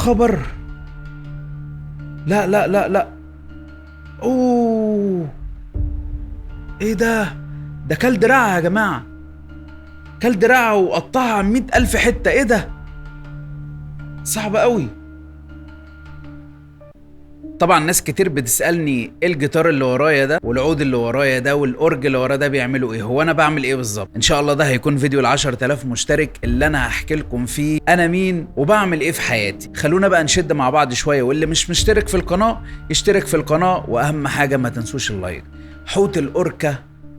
خبر. لا لا لا لا. اوه، ايه ده كل دراعها يا جماعة، كل دراعها وقطعها 100,000 حتة. ايه ده؟ صعب قوي. طبعا ناس كتير بتسألني ايه الجيتار اللي ورايا ده والعود اللي ورايا ده والأورج اللي ورايا ده بيعملوا ايه، هو انا بعمل ايه بالظبط؟ ان شاء الله ده هيكون فيديو ال10,000 مشترك اللي انا هحكي لكم فيه انا مين وبعمل ايه في حياتي. خلونا بقى نشد مع بعض شوية، واللي مش مشترك في القناة يشترك في القناة، واهم حاجة ما تنسوش اللايك. حوت الأوركا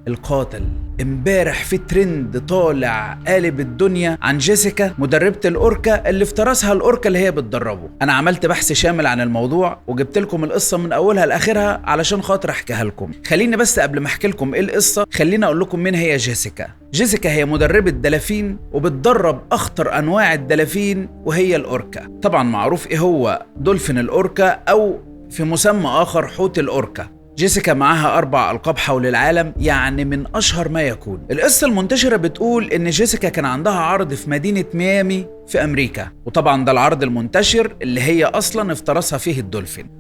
القاتل. امبارح في ترند طالع قالب الدنيا عن جيسيكا مدربة الأوركا اللي افترسها الأوركا اللي هي بتدربه. انا عملت بحث شامل عن الموضوع وجبت لكم القصة من اولها لاخرها علشان خاطر احكيها لكم. خليني بس قبل ما احكي لكم ايه القصة خليني اقول لكم مين هي جيسيكا. جيسيكا هي مدربة دلافين وبتدرب اخطر انواع الدلافين وهي الأوركا. طبعا معروف ايه هو دولفين الأوركا او في مسمى اخر حوت الأوركا. جيسيكا معاها 4 ألقاب حول العالم، يعني من أشهر ما يكون. القصة المنتشرة بتقول إن جيسيكا كان عندها عرض في مدينة ميامي في أمريكا، وطبعا ده العرض المنتشر اللي هي أصلا افترسها فيه الدولفين.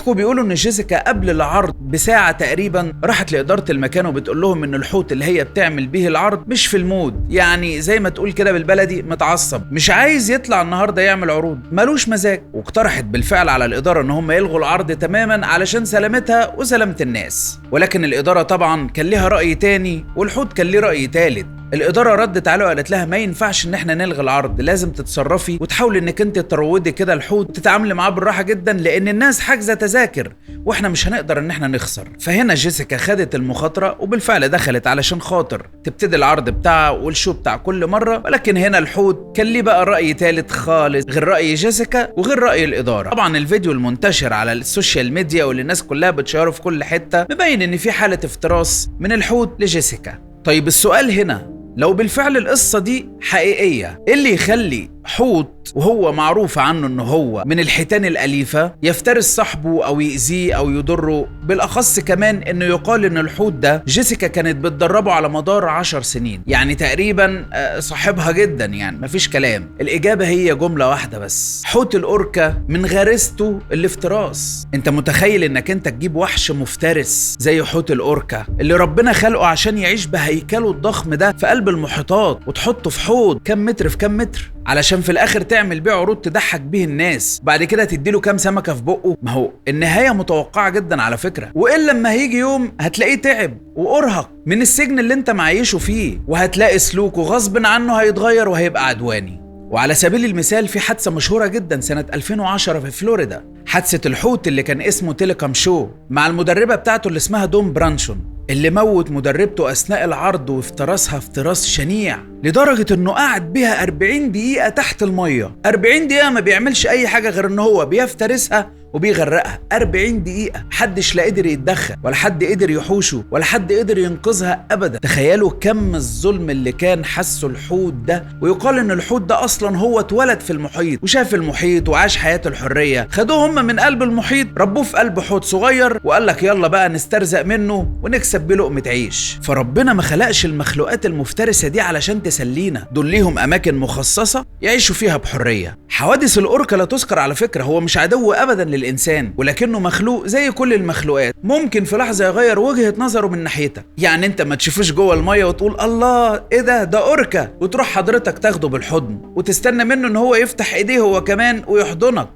بيقولوا إن جيسيكا قبل العرض بساعة تقريبا راحت لإدارة المكان وبتقول لهم إن الحوت اللي هي بتعمل بيه العرض مش في المود، يعني زي ما تقول كده بالبلدي متعصب، مش عايز يطلع النهارده يعمل عروض، ملوش مزاج. واقترحت بالفعل على الإدارة إن هم يلغوا العرض تماما علشان سلامتها وسلامة الناس، ولكن الإدارة طبعا كان ليها رأي تاني والحوت كان ليه رأي تالت. الإدارة ردت عليه وقالت لها ما ينفعش إن احنا نلغي العرض، لازم تتصرفي وتحاولي إنك انت تروضي كده الحوت وتتعاملي معاه بالراحة جدا، لأن الناس حاجزة تذاكر واحنا مش هنقدر إن احنا نخسر. فهنا جيسيكا خدت المخاطرة وبالفعل دخلت علشان خاطر تبتدي العرض بتاعها والشو بتاع كل مرة، ولكن هنا الحوت كان ليه بقى رأي ثالث خالص غير رأي جيسيكا وغير رأي الإدارة. طبعا الفيديو المنتشر على السوشيال ميديا واللي الناس كلها بتشيره في كل حتة مبين إن في حالة افتراس من الحوت لجيسيكا. طيب السؤال هنا، لو بالفعل القصة دي حقيقية، ايه اللي يخلي حوت وهو معروف عنه انه هو من الحيتان الأليفة يفترس صاحبه او يأذيه او يضره؟ بالاخص كمان انه يقال ان الحوت ده جيسيكا كانت بتدربه على مدار 10 سنين، يعني تقريبا صاحبها جدا، يعني مفيش كلام. الاجابة هي جملة واحدة بس، حوت الأوركا من غريزته الافتراس. انت متخيل انك انت تجيب وحش مفترس زي حوت الأوركا اللي ربنا خلقه عشان يعيش بهيكله الضخم ده في قلب المحيطات وتحطه في حوض كم متر في كم متر علشان في الاخر تعمل بيه عروض تضحك بيه الناس، بعد كده تديله كام سمكه في بقه؟ ما هو النهايه متوقعه جدا على فكره، والا لما هيجي يوم هتلاقيه تعب وارهق من السجن اللي انت معيشه فيه، وهتلاقي سلوكه غصب عنه هيتغير وهيبقى عدواني. وعلى سبيل المثال في حادثه مشهوره جدا سنه 2010 في فلوريدا، حادثه الحوت اللي كان اسمه تيليكام شو مع المدربه بتاعته اللي اسمها دوم برانشون، اللي موت مدربته أثناء العرض وافترسها افتراس شنيع لدرجة انه قعد بيها 40 دقيقة تحت المية. 40 دقيقة ما بيعملش اي حاجة غير ان هو بيفترسها وبيغرقها. 40 دقيقة محدش لا قدر يتدخل ولا حد قدر يحوشه ولا حد قدر ينقذها ابدا. تخيلوا كم الظلم اللي كان حسه الحوت ده، ويقال ان الحوت ده اصلا هو اتولد في المحيط وشاف المحيط وعاش حياة الحرية. خدوه هم من قلب المحيط ربوه في قلب حوت صغير وقال لك يلا بقى نسترزق منه ونكسب بيه لقمة عيش. فربنا ما خلقش المخلوقات المفترسة دي علشان تسلينا، دول ليهم اماكن مخصصة يعيشوا فيها بحرية. حوادث الأوركا لا تذكر على فكرة، هو مش عدو ابدا للإنسان، ولكنه مخلوق زي كل المخلوقات، ممكن في لحظة يغير وجهة نظره من ناحيتك. يعني انت ما تشوفوش جوه المية وتقول الله ايه ده أوركا، وتروح حضرتك تاخده بالحضن وتستنى منه ان هو يفتح ايديه هو كمان ويحضنك،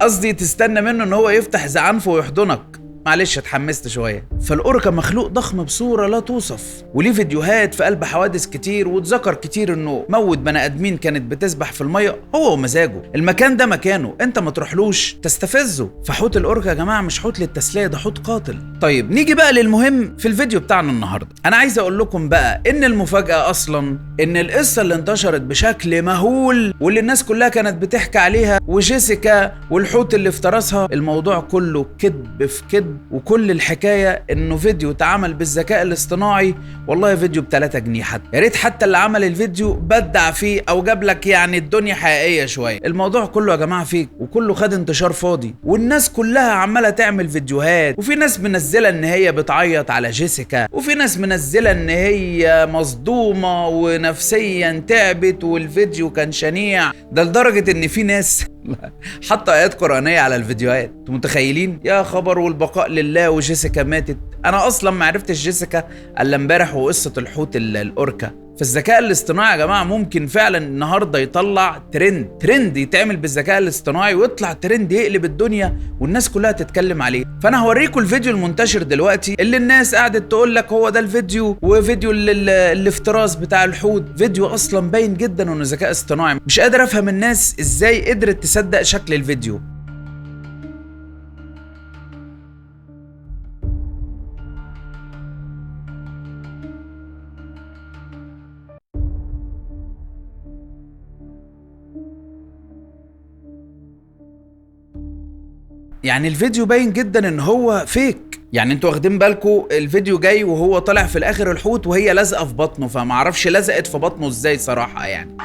قصدي تستنى منه ان هو يفتح زعنفه ويحضنك. معلش اتحمست شويه. فالأوركا مخلوق ضخم بصوره لا توصف، وليه فيديوهات في قلب حوادث كتير، واتذكر كتير انه موت بني ادمين كانت بتسبح في الميه هو ومزاجه. المكان ده مكانه، انت ما تروحلوش تستفزه. فحوت الأوركا يا جماعه مش حوت للتسليه، ده حوت قاتل. طيب نيجي بقى للمهم في الفيديو بتاعنا النهارده. انا عايز اقول لكم بقى ان المفاجاه اصلا ان القصه اللي انتشرت بشكل مهول واللي الناس كلها كانت بتحكي عليها وجيسيكا والحوت اللي افترسها، الموضوع كله كذب في كذب، وكل الحكايه انه فيديو اتعمل بالذكاء الاصطناعي. والله فيديو ب3 جنيه، حتى يا ريت حتى اللي عمل الفيديو بدع فيه او جاب لك يعني الدنيا حقيقيه شويه. الموضوع كله يا جماعه فيك، وكله خد انتشار فاضي، والناس كلها عماله تعمل فيديوهات، وفي ناس منزله ان هي بتعيط على جيسيكا، وفي ناس منزله ان هي مصدومه ونفسيا تعبت والفيديو كان شنيع. ده لدرجه ان في ناس حط ايات قرآنية على الفيديوهات. انتوا متخيلين؟ يا خبر، والبقاء لله وجيسيكا ماتت. انا اصلا ما عرفتش جيسيكا الا امبارح وقصة الحوت الاوركا. فالذكاء الاصطناعي يا جماعه ممكن فعلا النهارده يطلع ترند يتعمل بالذكاء الاصطناعي، ويطلع ترند يقلب الدنيا والناس كلها تتكلم عليه. فانا هوريكم الفيديو المنتشر دلوقتي اللي الناس قعدت تقول لك هو ده الفيديو، وفيديو الافتراس بتاع الحوت. فيديو اصلا باين جدا انه ذكاء اصطناعي. مش قادر افهم الناس ازاي قدرت تصدق شكل الفيديو. يعني الفيديو باين جدا ان هو فيك. يعني انتوا واخدين بالكم الفيديو جاي وهو طالع في الاخر الحوت وهي لازقه في بطنه، فما اعرفش لزقت في بطنه ازاي صراحه يعني.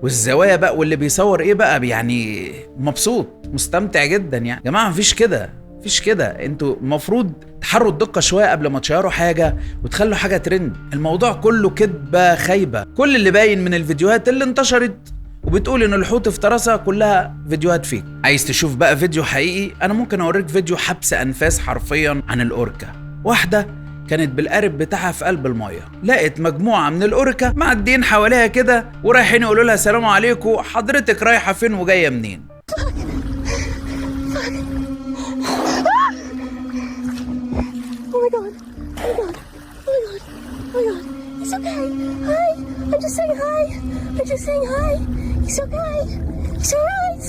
والزوايا بقى واللي بيصور ايه بقى، يعني مبسوط مستمتع جدا. يعني يا جماعه مفيش كده، مفيش كده. انتوا المفروض تحروا الدقه شويه قبل ما تشيروا حاجه وتخلوا حاجه ترند. الموضوع كله كدبه خايبه. كل اللي باين من الفيديوهات اللي انتشرت وبتقول ان الحوت افترسها كلها فيديوهات فيك. عايز تشوف بقى فيديو حقيقي؟ انا ممكن اوريك فيديو حبس انفاس حرفيا عن الاوركا. واحده كانت بالقارب بتاعها في قلب الميه، لقت مجموعه من الاوركا معديين حواليها كده ورايحين يقولوا لها سلام عليكم، حضرتك رايحه فين وجايه منين؟ Oh my god, oh my god, oh my god, oh my god. It's okay. Hi. I'm just saying hi. I'm just saying hi. It's okay. It's alright.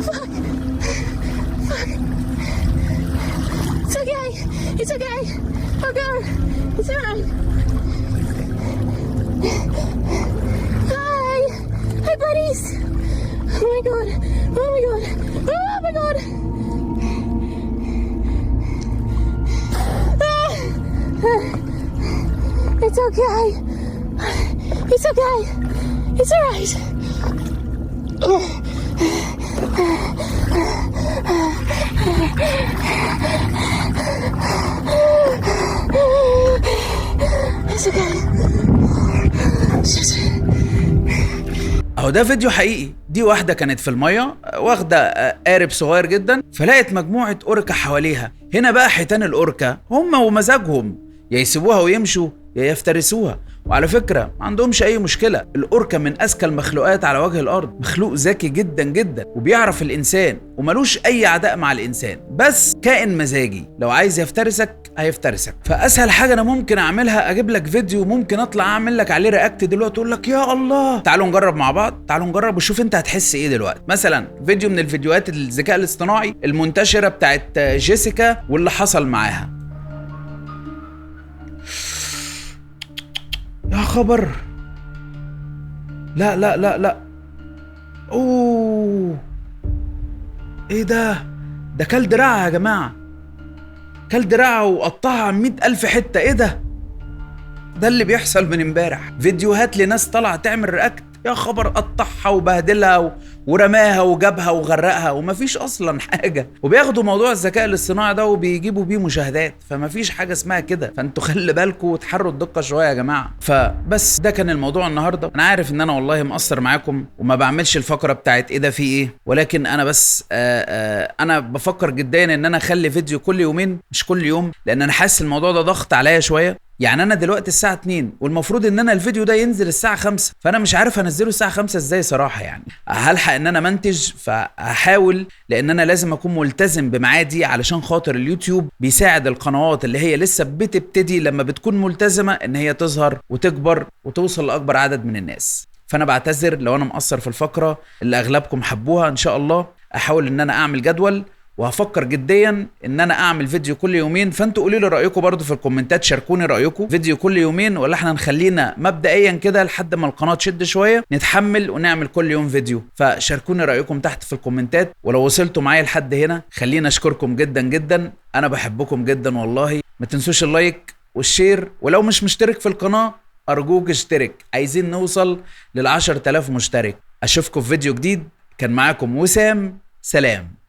Fuck. Fuck. It's okay. It's okay. Oh god. It's alright. Hi. Hi buddies. Oh my god. Oh my god. Oh my god. It's okay. It's okay. It's alright. It's okay. اهو ده فيديو حقيقي. دي واحدة كانت في المية واخدة قارب صغير جدا، فلقت مجموعة أوركا حواليها. هنا بقى حيتان الأوركا هم ومزاجهم، يا يسيبوها ويمشوا يا يفترسوها. وعلى فكرة ما عندهمش أي مشكلة. الأوركا من أذكى المخلوقات على وجه الأرض، مخلوق ذكي جدا جدا وبيعرف الإنسان وملوش أي عداء مع الإنسان، بس كائن مزاجي. لو عايز يفترسك هيفترسك. فأسهل حاجة أنا ممكن أعملها أجيب لك فيديو ممكن أطلع أعمل لك عليه رياكت دلوقتي، أقول لك يا الله تعالوا نجرب مع بعض، تعالوا نجرب وشوف أنت هتحس إيه دلوقتي. مثلا فيديو من الفيديوهات الذكاء الاصطناعي المنتشرة بتاعت جيسيكا واللي حصل معاها. يا خبر، لا لا لا لا، اوه ايه ده؟ ده كل دراعها يا جماعة، كل دراعها وقطعها 100,000 حتة. ايه ده؟ ده اللي بيحصل من امبارح. فيديوهات لناس طالعة تعمل رياكت، يا خبر قطعها وبهدلها ورماها وجابها وغرقها ومفيش اصلا حاجه. وبياخدوا موضوع الذكاء الاصطناعي ده وبيجيبوا بيه مشاهدات، فمفيش حاجه اسمها كده. فانتوا خلي بالكم وتحروا الدقه شويه يا جماعه. فبس ده كان الموضوع النهارده. انا عارف ان انا والله مقصر معاكم وما بعملش الفقره بتاعت ايه ده في ايه، ولكن انا بس انا بفكر جدا ان انا اخلي فيديو كل يومين مش كل يوم، لان انا حاسس الموضوع ده ضغط عليا شويه. يعني انا دلوقتي الساعه 2 والمفروض ان انا الفيديو ده ينزل الساعه 5، فانا مش عارف انزله الساعه 5 ازاي صراحه. يعني هلحق ان انا منتج، فهحاول، لان انا لازم اكون ملتزم بميعادي علشان خاطر اليوتيوب بيساعد القنوات اللي هي لسه بتبتدي لما بتكون ملتزمه ان هي تظهر وتكبر وتوصل لاكبر عدد من الناس. فانا بعتذر لو انا مقصر في الفقره اللي اغلبكم حبوها. ان شاء الله احاول ان انا اعمل جدول، وهفكر جديا ان انا اعمل فيديو كل يومين. فانتوا قولوا لي رايكم برضو في الكومنتات، شاركوني رايكم، فيديو كل يومين ولا احنا نخلينا مبدئيا كده لحد ما القناه تشد شويه نتحمل ونعمل كل يوم فيديو. فشاركوني رايكم تحت في الكومنتات. ولو وصلتوا معايا لحد هنا خلينا اشكركم جدا جدا، انا بحبكم جدا والله. ما تنسوش اللايك والشير، ولو مش مشترك في القناه ارجوك اشترك. عايزين نوصل لل10,000 مشترك. اشوفكم في فيديو جديد. كان معاكم وسام، سلام.